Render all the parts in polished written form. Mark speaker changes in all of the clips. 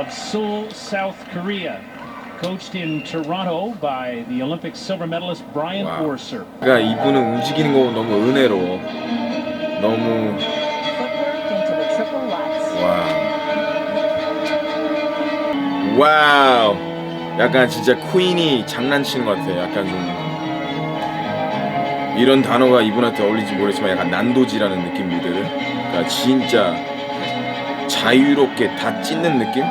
Speaker 1: of Seoul, South Korea. Coached in Toronto by the Olympic silver medalist Brian Orser.
Speaker 2: 그러니까 이분은 움직이는 거 너무 은혜로워. 너무 와우. 약간 진짜 퀸이 장난치는 것 같아. 약간 좀 이런 단어가 이분한테 어울릴지 모르겠지만 약간 난도지라는 느낌이거든. 그러니까 진짜 자유롭게 다 찢는 느낌?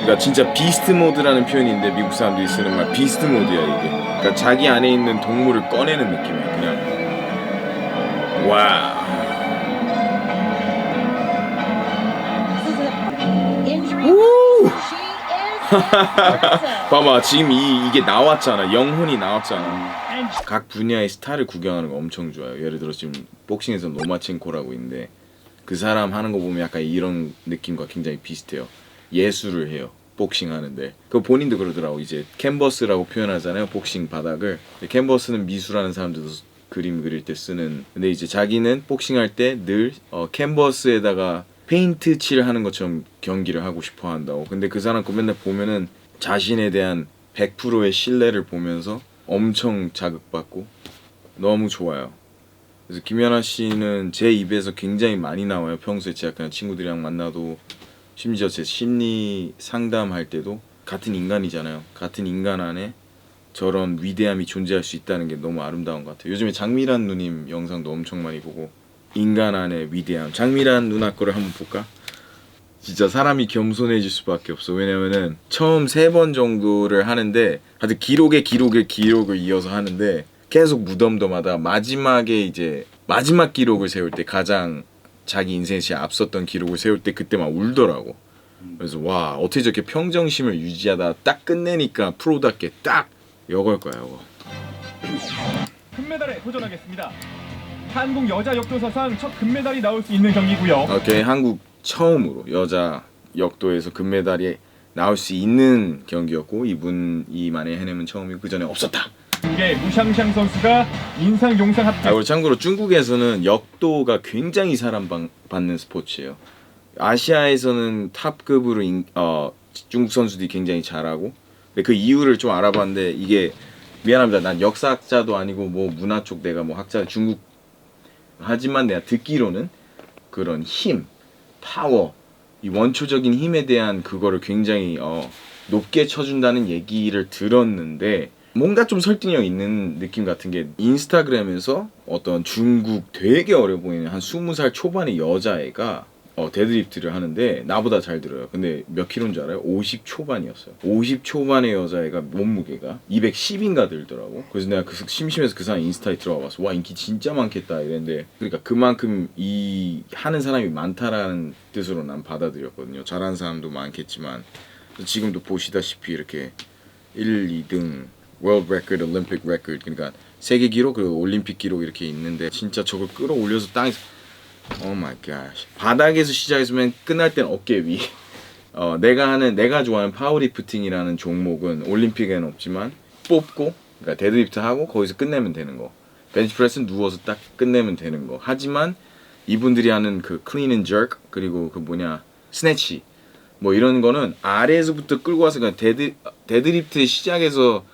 Speaker 2: 그러니까 진짜 비스트 모드라는 표현인데 미국 사람들이 쓰는 말 비스트 모드야 이게. 그러니까 자기 안에 있는 동물을 꺼내는 느낌이야 그냥. 와. 봐봐 지금 이게 나왔잖아. 영혼이 나왔잖아. 각 분야의 스타를 구경하는 거 엄청 좋아요. 예를 들어 지금 복싱에서 로마첸코라고 있는데 그 사람 하는 거 보면 약간 이런 느낌과 굉장히 비슷해요. 예술을 해요. 복싱 하는데 그 본인도 그러더라고. 이제 캔버스라고 표현하잖아요. 복싱 바닥을. 캔버스는 미술하는 사람들도 그림 그릴 때 쓰는. 근데 이제 자기는 복싱할 때 늘 캔버스에다가 페인트 칠하는 것처럼 경기를 하고 싶어 한다고. 근데 그 사람 거 맨날 보면은 자신에 대한 100%의 신뢰를 보면서 엄청 자극받고 너무 좋아요. 그래서 김연아 씨는 제 입에서 굉장히 많이 나와요. 평소에 제가 그냥 친구들이랑 만나도 심지어 제 심리 상담할 때도 같은 인간이잖아요. 같은 인간 안에 저런 위대함이 존재할 수 있다는 게 너무 아름다운 것 같아요. 요즘에 장미란 누님 영상도 엄청 많이 보고 인간 안의 위대함. 장미란 누나 거를 한번 볼까? 진짜 사람이 겸손해질 수밖에 없어. 왜냐면은 처음 3번 정도를 하는데 하여튼 기록을 이어서 하는데 계속 무덤덤하다 마지막에 이제 마지막 기록을 세울 때 가장 자기 인생에 앞섰던 기록을 세울 때 그때 막 울더라고. 그래서 와 어떻게 저렇게 평정심을 유지하다 딱 끝내니까 프로답게 딱 이걸 거야 이거.
Speaker 3: 금메달에 도전하겠습니다. 한국 여자 역도사상 첫 금메달이 나올 수 있는 경기고요.
Speaker 2: 오케이 한국 처음으로 여자 역도에서 금메달이 나올 수 있는 경기였고 이분이 만에 해내면 처음이고 그 전에 없었다.
Speaker 3: 이게 무샹샹 선수가 인상 용상 합격.
Speaker 2: 그리고 참고로 중국에서는 역도가 굉장히 사랑받는 스포츠예요. 아시아에서는 탑급으로 중국 선수들이 굉장히 잘하고. 근데 그 이유를 좀 알아봤는데 이게 미안합니다. 난 역사학자도 아니고 뭐 문화 쪽 내가 뭐 학자 중국 하지만 내가 듣기로는 그런 힘, 파워, 이 원초적인 힘에 대한 그거를 굉장히 높게 쳐준다는 얘기를 들었는데 뭔가 좀 설득력 있는 느낌 같은 게 인스타그램에서 어떤 중국 되게 어려 보이는 한 20살 초반의 여자애가 데드리프트를 하는데 나보다 잘 들어요. 근데 몇 킬로인 줄 알아요? 50 초반이었어요. 50 초반의 여자애가 몸무게가 210인가 들더라고. 그래서 내가 심심해서 그 사람 인스타에 들어가 봤어. 와 인기 진짜 많겠다 이랬는데 그러니까 그만큼 이 하는 사람이 많다라는 뜻으로 난 받아들였거든요. 잘하는 사람도 많겠지만 지금도 보시다시피 이렇게 1, 2등 월드 레코드, 올림픽 레코드 그러니까 세계 기록 그리고 올림픽 기록 이렇게 있는데 진짜 저걸 끌어올려서 땅에서 오 마이 갓. 바닥에서 시작했으면 끝날 땐 어깨 위. 내가 좋아하는 파워리프팅이라는 종목은 올림픽에는 없지만 뽑고 그러니까 데드리프트 하고 거기서 끝내면 되는 거. 벤치프레스는 누워서 딱 끝내면 되는 거. 하지만 이분들이 하는 그 클린 앤 저크 그리고 그 스네치 뭐 이런 거는 아래에서부터 끌고 와서 그냥 데드리프트 시작해서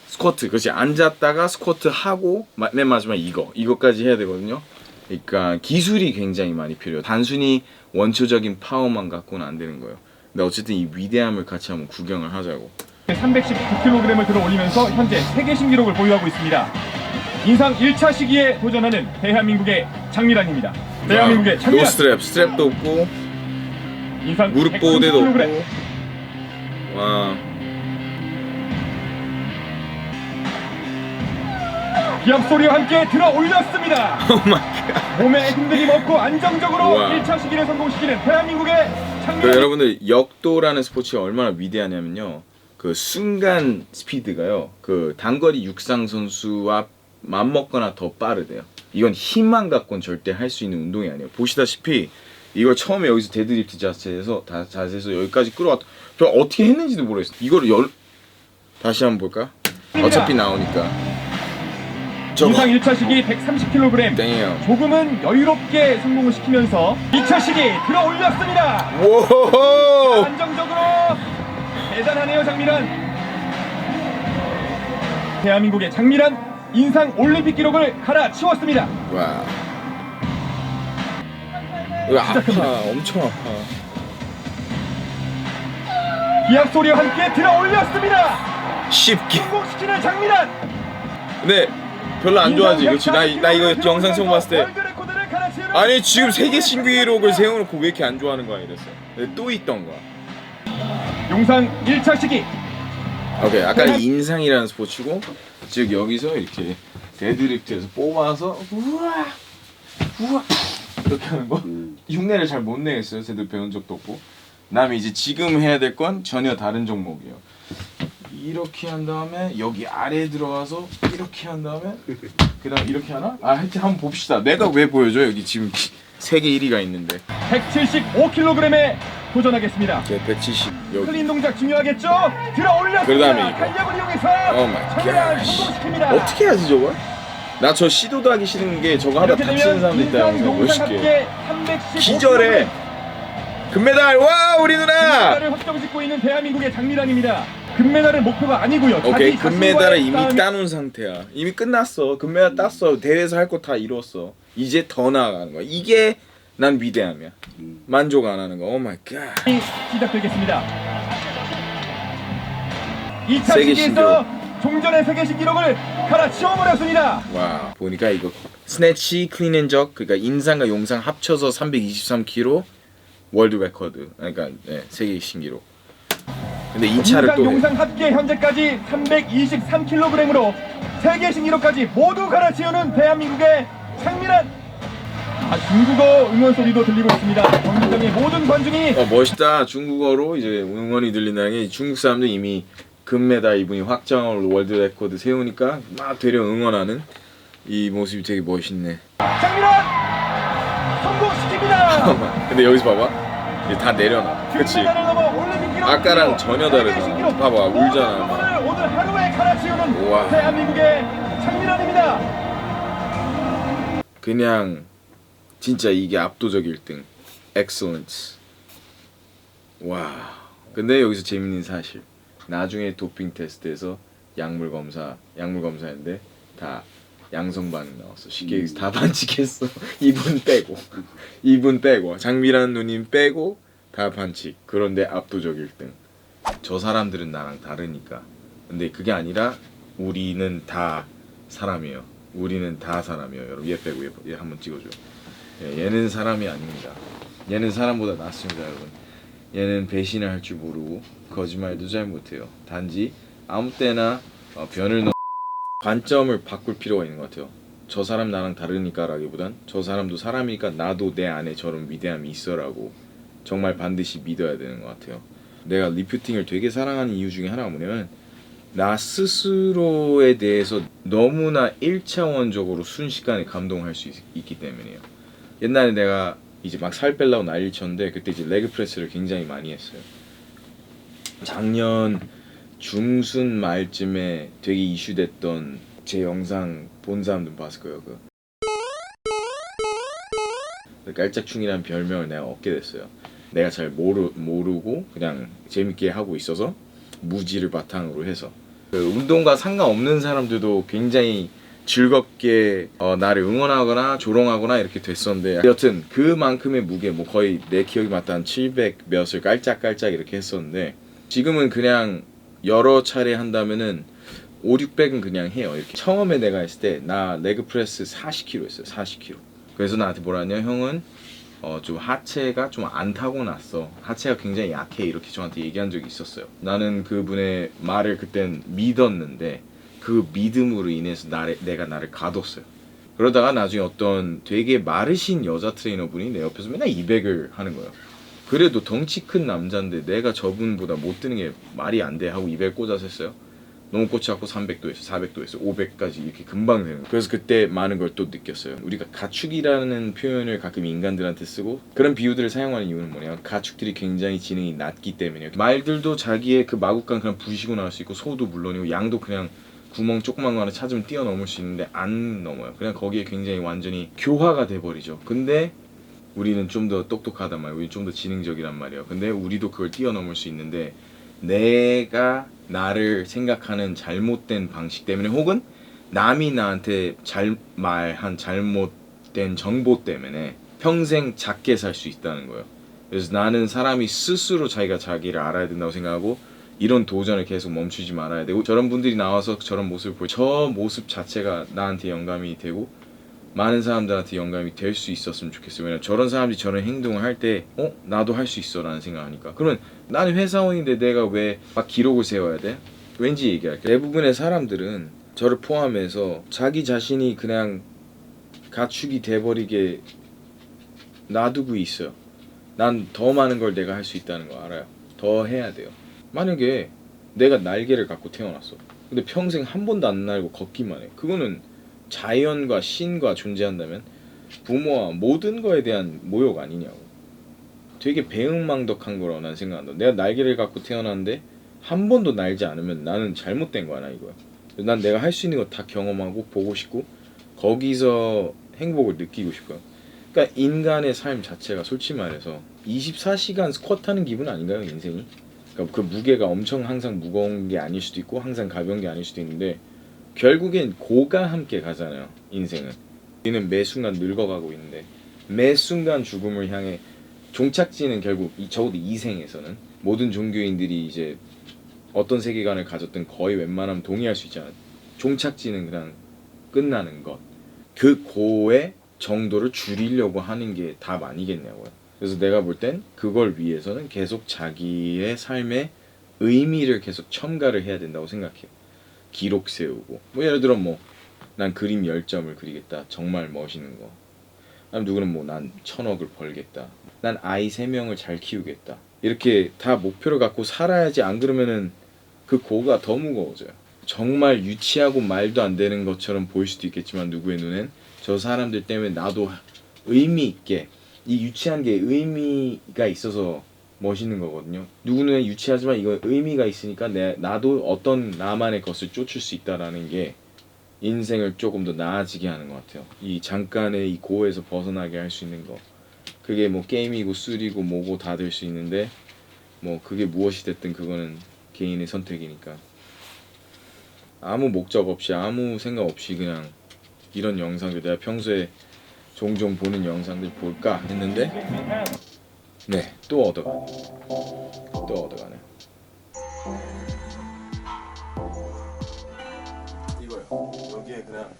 Speaker 2: 스쿼트. 그렇지. 앉았다가 스쿼트 하고 맨 마지막 이거까지 해야 되거든요. 그러니까 기술이 굉장히 많이 필요해요. 단순히 원초적인 파워만 갖고는 안 되는 거예요. 근데 어쨌든 이 위대함을 같이 한번 구경을 하자고.
Speaker 3: 319kg을 들어 올리면서 현재 세계 신기록을 보유하고 있습니다. 인상 1차 시기에 도전하는 대한민국의 장미란입니다. 대한민국의 장미란.
Speaker 2: 스트랩도 없고
Speaker 3: 인상
Speaker 2: 무릎 보호대도 없고. 와.
Speaker 3: 기합 소리와 함께 들어 올렸습니다. 몸에 흔들림 없고 안정적으로
Speaker 2: 와.
Speaker 3: 1차 시기를 성공시키는 대한민국의 장미란.
Speaker 2: 여러분들 역도라는 스포츠가 얼마나 위대하냐면요. 그 순간 스피드가요. 그 단거리 육상 선수와 맞먹거나 더 빠르대요. 이건 힘만 갖고는 절대 할 수 있는 운동이 아니에요. 보시다시피 이걸 처음에 여기서 데드리프트 자세에서 여기까지 끌어왔다. 저 어떻게 했는지도 모르겠어요. 이거를 다시 한번 볼까? 어차피 나오니까.
Speaker 3: 인상 1차 시기 130kg.
Speaker 2: 땡이에요.
Speaker 3: 조금은 여유롭게 성공을 시키면서 2차 시기 들어 올렸습니다.
Speaker 2: 오.
Speaker 3: 안정적으로 대단하네요, 장미란. 대한민국의 장미란 인상 올림픽 기록을 갈아치웠습니다.
Speaker 2: 와. 이거 아파. 엄청 아파.
Speaker 3: 기합 소리와 함께 들어 올렸습니다.
Speaker 2: 쉽게.
Speaker 3: 성공시키는 장미란.
Speaker 2: 근데 별로 안 좋아하지. 그렇지. 나 이거 영상 처음 봤을 때
Speaker 3: 월드 레코드를 갈아치우는
Speaker 2: 아니 지금 세계 신기록 기록을 세워놓고 왜 이렇게 안 좋아하는 거야 이랬어. 근데 또 있던 거야.
Speaker 3: 용상 1차 시기.
Speaker 2: 오케이. 아까 인상이라는 스포츠고 즉 여기서 이렇게 데드리프트에서 뽑아서 우와 이렇게 하는 거 흉내를 잘 못 내겠어요. 제대로 배운 적도 없고. 그다음에 이제 지금 해야 될 건 전혀 다른 종목이에요. 이렇게 한 다음에 여기 아래에 들어가서 이렇게 한 다음에 그다음 이렇게 하나? 하여튼 한번 봅시다. 내가 왜 보여줘? 여기 지금 세계 1위가 있는데
Speaker 3: 175kg에 도전하겠습니다.
Speaker 2: 170 여기.
Speaker 3: 클린 동작 중요하겠죠? 들어 올렸습니다.
Speaker 2: 그다음에 이거.
Speaker 3: 간격을 이용해서
Speaker 2: 오 마이
Speaker 3: 장미란
Speaker 2: 갓.
Speaker 3: 성공시킵니다.
Speaker 2: 어떻게 하지 저걸? 나 저 시도도 하기 싫은 게 저거 하다
Speaker 3: 이렇게
Speaker 2: 다치는
Speaker 3: 되면
Speaker 2: 사람도 있다.
Speaker 3: 인상
Speaker 2: 영상
Speaker 3: 용상
Speaker 2: 멋있게.
Speaker 3: 합계 315kg.
Speaker 2: 기절해. 금메달. 와 우리 누나.
Speaker 3: 금메달을 확정짓고 있는 대한민국의 장미란입니다. 금메달은 목표가 아니고요.
Speaker 2: 오케이.
Speaker 3: 자기
Speaker 2: 금메달을
Speaker 3: 자신과의
Speaker 2: 이미
Speaker 3: 싸움이-
Speaker 2: 따놓은 상태야. 이미 끝났어. 금메달 땄어. 대회에서 할 거 다 이뤘어. 이제 더 나아가는 거야. 이게 난 위대함이야. 만족 안 하는 거. 오 마이 갓.
Speaker 3: 시작되겠습니다. 2차
Speaker 2: 세계
Speaker 3: 시기에서 종전의 세계 신기록을 갈아치워버렸습니다.
Speaker 2: 와 보니까 이거 스네치, 클린앤적 그러니까 인상과 용상 합쳐서 323kg 월드 레코드. 그러니까 네, 세계 신기록. 근데 2차를
Speaker 3: 인상
Speaker 2: 또 해.
Speaker 3: 용상 합계 현재까지 323kg으로 세계 신기록까지 모두 갈아치우는 대한민국의 장미란. 중국어 응원 소리도 들리고 있습니다. 경기장의 모든 관중이
Speaker 2: 멋있다. 중국어로 이제 응원이 들린다는 게 중국 사람들 이미 금메달 이분이 확정을 월드 레코드 세우니까 막 되려 응원하는 이 모습이 되게 멋있네.
Speaker 3: 장미란 성공시킵니다.
Speaker 2: 근데 여기서 봐봐. 이제 다 내려놔. 그치?
Speaker 3: 금메달을 넘어 올림픽 기록
Speaker 2: 아까랑 전혀 다르잖아.
Speaker 3: 세계 신기록
Speaker 2: 봐봐,
Speaker 3: 모든
Speaker 2: 울잖아, 막.
Speaker 3: 것을 오늘 하루에 갈아치우는
Speaker 2: 우와.
Speaker 3: 대한민국의 장미란입니다.
Speaker 2: 그냥 진짜 이게 압도적 1등. 엑셀런스. 와. 근데 여기서 재밌는 사실. 나중에 도핑 테스트에서 약물 검사했는데 다 양성 반응 나왔어. 쉽게 얘기해서 다 반칙했어. 이분 빼고 장미란 누님 빼고 다 반칙. 그런데 압도적 1등. 저 사람들은 나랑 다르니까. 근데 그게 아니라 우리는 다 사람이에요. 우리는 다 사람이에요. 여러분 얘 빼고 얘 한번 찍어줘. 얘는 사람이 아닙니다. 얘는 사람보다 낫습니다, 여러분. 얘는 배신을 할 줄 모르고 거짓말도 잘 못해요. 단지 아무 때나 변을 넣어 관점을 바꿀 필요가 있는 것 같아요. 저 사람 나랑 다르니까라기보단 저 사람도 사람이니까 나도 내 안에 저런 위대함이 있어라고 정말 반드시 믿어야 되는 것 같아요. 내가 리프팅을 되게 사랑하는 이유 중에 하나가 뭐냐면 나 스스로에 대해서 너무나 1차원적으로 순식간에 감동할 수 있기 때문이에요. 옛날에 내가 이제 막 살 빼려고 난리 쳤는데 그때 이제 레그 프레스를 굉장히 많이 했어요. 작년 중순 말쯤에 되게 이슈됐던 제 영상 본 사람들 봤을 거예요. 그 깔짝충이라는 별명을 내가 얻게 됐어요. 내가 잘 모르고 그냥 재밌게 하고 있어서 무지를 바탕으로 해서 그 운동과 상관없는 사람들도 굉장히 즐겁게 나를 응원하거나 조롱하거나 이렇게 됐었는데 여튼 그만큼의 무게 뭐 거의 내 기억이 맞다 한 700 몇을 깔짝깔짝 이렇게 했었는데 지금은 그냥 여러 차례 한다면은 5, 600은 그냥 해요. 이렇게 처음에 내가 했을 때 나 레그 프레스 40kg 했어요. 40kg. 그래서 나한테 뭐라 하냐 형은 좀 하체가 좀 안 타고났어. 하체가 굉장히 약해. 이렇게 저한테 얘기한 적이 있었어요. 나는 그분의 말을 그땐 믿었는데 그 믿음으로 인해서 내가 나를 가뒀어요. 그러다가 나중에 어떤 되게 마르신 여자 트레이너분이 내 옆에서 맨날 200을 하는 거예요. 그래도 덩치 큰 남자인데 내가 저분보다 못 드는 게 말이 안 돼 하고 200 꽂아서 했어요. 너무 꽂혀갖고 300도 했어, 400도 했어, 500까지 이렇게 금방 되는 거예요. 그래서 그때 많은 걸 또 느꼈어요. 우리가 가축이라는 표현을 가끔 인간들한테 쓰고 그런 비유들을 사용하는 이유는 뭐냐면 가축들이 굉장히 지능이 낮기 때문이에요. 말들도 자기의 그 마구간 그냥 부시고 나올 수 있고 소도 물론이고 양도 그냥 구멍 조그만 거 하나 찾으면 뛰어넘을 수 있는데 안 넘어요. 그냥 거기에 굉장히 완전히 교화가 돼버리죠. 근데 우리는 좀 더 똑똑하단 말이에요. 우리 좀 더 지능적이란 말이에요. 근데 우리도 그걸 뛰어넘을 수 있는데 내가 나를 생각하는 잘못된 방식 때문에 혹은 남이 나한테 말한 잘못된 정보 때문에 평생 작게 살 수 있다는 거예요. 그래서 나는 사람이 스스로 자기가 자기를 알아야 된다고 생각하고 이런 도전을 계속 멈추지 말아야 되고 저런 분들이 나와서 저런 모습을 보여 저 모습 자체가 나한테 영감이 되고 많은 사람들한테 영감이 될 수 있었으면 좋겠어요. 왜냐면 저런 사람들이 저런 행동을 할 때 나도 할 수 있어 라는 생각하니까. 그러면 나는 회사원인데 내가 왜 막 기록을 세워야 돼? 왠지 얘기할게. 대부분의 사람들은 저를 포함해서 자기 자신이 그냥 가축이 돼버리게 놔두고 있어요. 난 더 많은 걸 내가 할 수 있다는 거 알아요. 더 해야 돼요. 만약에 내가 날개를 갖고 태어났어. 근데 평생 한 번도 안 날고 걷기만 해. 그거는 자연과 신과 존재한다면 부모와 모든 거에 대한 모욕 아니냐고. 되게 배은망덕한 거라고 난 생각한다. 내가 날개를 갖고 태어났는데 한 번도 날지 않으면 나는 잘못된 거 하나 이거야. 난 내가 할 수 있는 거 다 경험하고 보고 싶고 거기서 행복을 느끼고 싶어요. 그러니까 인간의 삶 자체가 솔직히 말해서 24시간 스쿼트하는 기분 아닌가요, 인생이? 그러니까 그 무게가 엄청 항상 무거운 게 아닐 수도 있고 항상 가벼운 게 아닐 수도 있는데 결국엔 고가 함께 가잖아요, 인생은. 우리는 매 순간 늙어가고 있는데 매 순간 죽음을 향해 종착지는 결국 적어도 이 생에서는 모든 종교인들이 이제 어떤 세계관을 가졌든 거의 웬만하면 동의할 수 있잖아요. 종착지는 그냥 끝나는 것. 그 고의 정도를 줄이려고 하는 게 답 아니겠냐고요. 그래서 내가 볼 땐 그걸 위해서는 계속 자기의 삶에 의미를 계속 첨가를 해야 된다고 생각해요. 기록 세우고 뭐 예를 들어 뭐 난 그림 10점을 그리겠다. 정말 멋있는 거. 그다음 누구는 뭐 난 1000억을 벌겠다. 난 아이 3명을 잘 키우겠다. 이렇게 다 목표를 갖고 살아야지. 안 그러면은 그 고가 더 무거워져요. 정말 유치하고 말도 안 되는 것처럼 보일 수도 있겠지만 누구의 눈엔 저 사람들 때문에 나도 의미 있게, 이 유치한 게 의미가 있어서 멋있는 거거든요. 누구는 유치하지만 이거 의미가 있으니까 나도 어떤 나만의 것을 쫓을 수 있다라는 게 인생을 조금 더 나아지게 하는 것 같아요. 이 잠깐의 이 고에서 벗어나게 할 수 있는 거. 그게 뭐 게임이고 술이고 뭐고 다 될 수 있는데 뭐 그게 무엇이 됐든 그거는 개인의 선택이니까. 아무 목적 없이 아무 생각 없이 그냥 이런 영상들 내가 평소에 종종 보는 영상들 볼까 했는데 네, 또 얻어가네. 또 얻어가네. 이거요. 여기에 그냥